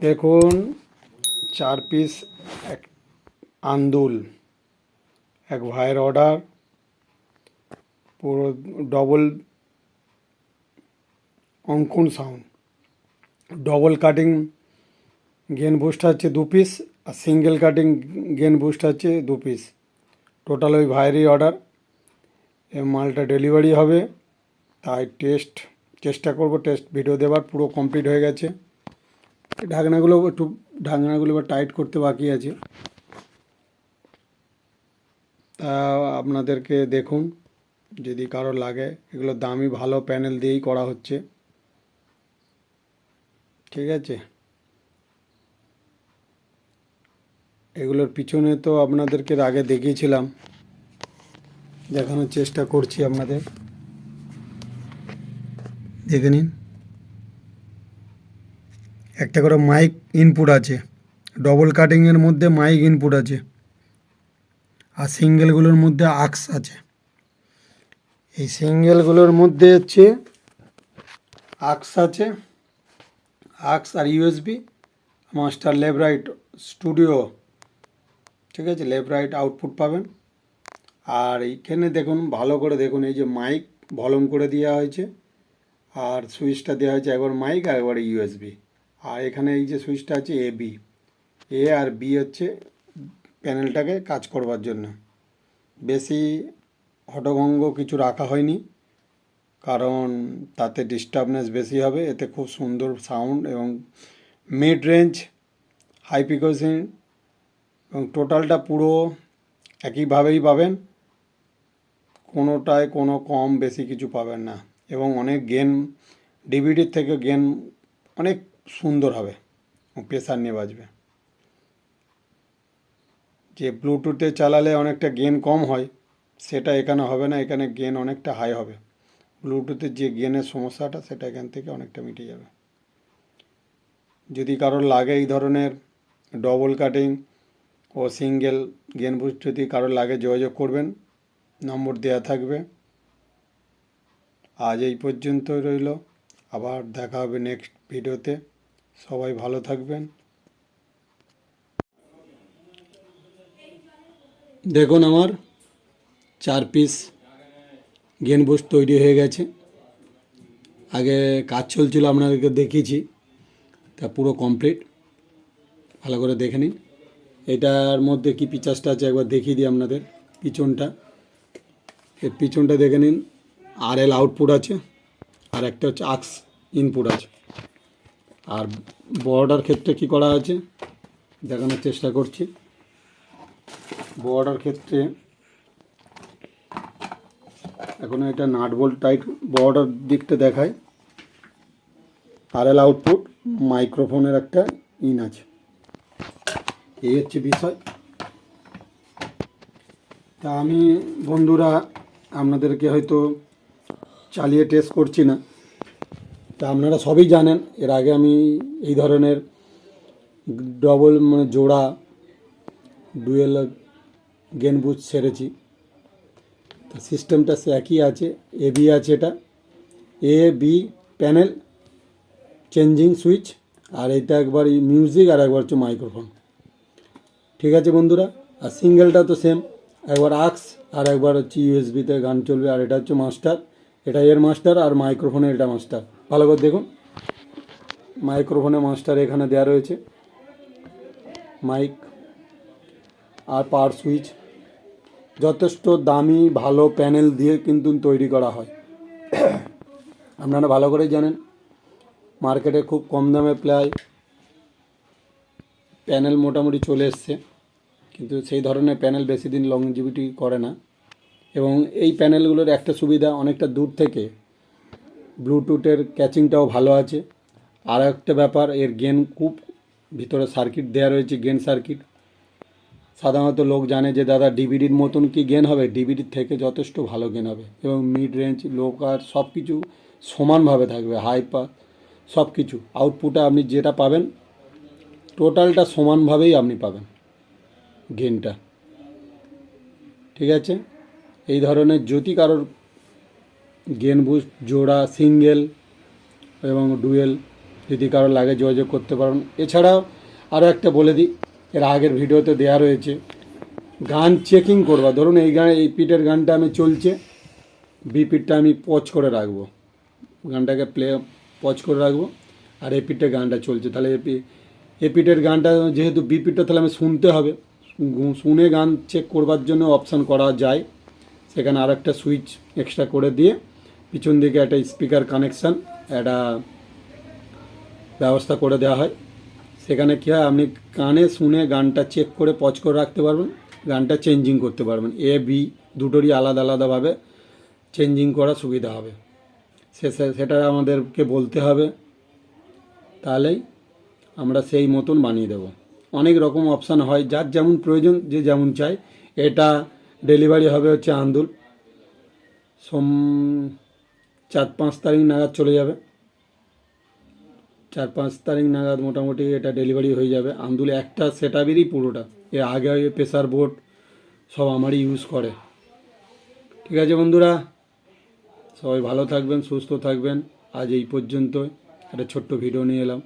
দেখুন 4 পিস এক আন্দুল, এক ভাইয়ের অর্ডার, পুরো ডবল অঙ্কুন sound, double cutting gain booster হচ্ছে 2 পিস, আর সিঙ্গেল কাটিং গেন বুস্টার হচ্ছে 2 পিস। টোটাল ওই ভাইয়েরই অর্ডার। এই মালটা ডেলিভারি হবে, তাই চেষ্টা করব টেস্ট ভিডিও দেওয়ার। পুরো কমপ্লিট হয়ে গেছে। ঢাকনাগুলো এবার টাইট করতে বাকি আছে, তা আপনাদেরকে দেখুন যদি কারো লাগে। এগুলো দামি ভালো প্যানেল দিয়েই করা হচ্ছে, ঠিক আছে। এগুলোর পিছনে তো আপনাদেরকে আগে দেখিয়েছিলাম, দেখানোর চেষ্টা করছি আপনাদের, দেখে নিন। একটা করে মাইক ইনপুট আছে, ডবল কাটিংয়ের মধ্যে মাইক ইনপুট আছে, আর সিঙ্গেলগুলোর মধ্যে আক্স আছে। এই সিঙ্গেলগুলোর মধ্যে হচ্ছে আক্স আছে, আক্স আর USB, master left right studio, ঠিক আছে। লেফট রাইট আউটপুট পাবেন। আর এইখানে দেখুন, ভালো করে দেখুন, এই যে মাইক ভলিউম করে দেওয়া হয়েছে, আর সুইচটা দেওয়া হয়েছে একবার মাইক আর একবার ইউএসবি। আর এখানে এই যে সুইচটা আছে এ আর বি হচ্ছে প্যানেলটাকে কাজ করবার জন্য। বেশি হটভঙ্গ কিছু রাখা হয়নি, কারণ তাতে ডিস্টার্বনেস বেশি হবে। এতে খুব সুন্দর সাউন্ড এবং মিড রেঞ্জ, হাই ফ্রিকোয়েন্সি এবং টোটালটা পুরো একইভাবেই পাবেন। কোনোটায় কোনো কম বেশি কিছু পাবেন না। এবং অনেক গেন, ডিভিডির থেকে গেন অনেক সুন্দর হবে, প্রেসার নিয়ে বাজবে। যে ব্লুটুথে চালালে অনেকটা গেন কম হয়, সেটা এখানে হবে না। এখানে গেন অনেকটা হাই হবে। ব্লুটুথের যে গেনের সমস্যাটা, সেটা এখান থেকে অনেকটা মিটে যাবে। যদি কারোর লাগে এই ধরনের ডবল কাটিং ও সিঙ্গেল গেন বুস্ট, যদি কারোর লাগে যোগাযোগ করবেন, নম্বর দেওয়া থাকবে। আজ এই পর্যন্তই রইল, আবার দেখা হবে নেক্সট ভিডিওতে। সবাই ভালো থাকবেন। দেখুন আমার 4 পিস গেন বুস্ট তৈরি হয়ে গেছে। আগে কাজ চলছিল, আপনাদেরকে দেখিয়েছি, তা পুরো কমপ্লিট। ভালো করে দেখে নিন। এটার মধ্যে কি ফিচার্সটা আছে একবার দেখিয়ে দিই আপনাদের। পিছনটা, এর পিছনটা দেখে নিন। আরএল আউটপুট আছে, আর একটা হচ্ছে আক্স ইনপুট আছে। আর বর্ডার ক্ষেত্রে কি করা আছে দেখানোর চেষ্টা করছি। বর্ডার ক্ষেত্রে এখন এটা নাট বোল্ট টাইট বর্ডার দিকটা দেখায়। আরএল আউটপুট, মাইক্রোফোনের একটা ইন আছে, এই হচ্ছে বিষয়। তা আমি বন্ধুরা আপনাদেরকে হয়তো চালিয়ে টেস্ট করছি না, তা আপনারা সবই জানেন। এর আগে আমি এই ধরনের ডবল জোড়া ডুয়েল গেন বুস্ট ছেড়েছি। তা সিস্টেমটা সে একই আছে। এবি আছে, এটা A B panel changing switch, আর এটা একবার মিউজিক আর একবার হচ্ছে মাইক্রোফোন, ঠিক আছে বন্ধুরা। আর সিঙ্গেলটা তো সেম, একবার আক্স আর একবার হচ্ছে ইউএসবিতে গান চলবে। আর এটা হচ্ছে মাস্টার, এটা এর মাস্টার, আর মাইক্রোফোনের এটা মাস্টার। ভালো করে দেখুন, মাইক্রোফোনে মাস্টার এখানে দেওয়া রয়েছে, মাইক আর পাওয়ার সুইচ। যথেষ্ট দামি ভালো প্যানেল দিয়ে কিন্তু তৈরি করা হয়। আপনারা ভালো করেই জানেন, মার্কেটে খুব কম দামে প্রায় প্যানেল মোটামুটি চলে এসছে, কিন্তু সেই ধরনের প্যানেল বেশি দিন লংজিভিটি করে না। এবং এই প্যানেলগুলোর একটা সুবিধা, অনেকটা দূর থেকে ব্লুটুথের ক্যাচিংটাও ভালো আছে। আর একটা ব্যাপার, এর গেন খুব ভিতরে সার্কিট দেওয়া রয়েছে, গেন সার্কিট। সাধারণত লোক জানে যে দাদা ডিভিডির মতন কি গেন হবে, ডিভিডির থেকে যথেষ্ট ভালো গেন হবে। এবং মিড রেঞ্জ, লো কাট সব কিছু সমানভাবে থাকবে, হাই পাস সব কিছু। আউটপুটে আপনি যেটা পাবেন টোটালটা সমানভাবেই আপনি পাবেন গেনটা, ঠিক আছে। এই ধরনের যদি কারোর গেন বুস্ট জোড়া, সিঙ্গেল এবং ডুয়েল যদি কারো লাগে যোগাযোগ করতে পারেন। এছাড়াও আরও একটা বলে দিই, এর আগের ভিডিওতে দেওয়া রয়েছে, গান চেকিং করবা। ধরুন এই গান, এই পিটের গানটা আমি চলছে, বি পিটটা আমি পজ করে রাখবো, গানটাকে পজ করে রাখবো, আর এ পিটে গানটা চলছে, তাহলে এ পিটের গানটা যেহেতু বি পিটটা তাহলে আমি শুনতে হবে, শুনে গান চেক করবার জন্য অপশান করা যায়। সেখানে আর একটা সুইচ এক্সট্রা করে দিয়ে পিছন দিকে একটা স্পিকার কানেকশান একটা ব্যবস্থা করে দেওয়া হয়। সেখানে কী হয়, আপনি কানে শুনে গানটা চেক করে পজ করে রাখতে পারবেন, গানটা চেঞ্জিং করতে পারবেন। এ বি দুটোরই আলাদা আলাদাভাবে চেঞ্জিং করা সুবিধা হবে। সেটা আমাদেরকে বলতে হবে, তাহলেই আমরা সেই মতন বানিয়ে দেব। অনেক রকম অপশান হয়, যার যেমন প্রয়োজন, যে যেমন চাই। এটা ডেলিভারি হবে হচ্ছে আন্দুল, 4-5 তারিখ নাগাদ চলে যাবে। 4-5 তারিখ নাগাদ মোটামুটি এটা ডেলিভারি হয়ে যাবে। আন্দুল একটা সেট আপেরই পুরোটা, এর আগে প্রেসার বোর্ড সব আমারই ইউজ করে। ঠিক আছে বন্ধুরা, সবাই ভালো থাকবেন, সুস্থ থাকবেন। আজ এই পর্যন্ত একটা ছোট্ট ভিডিও নিয়ে এলাম।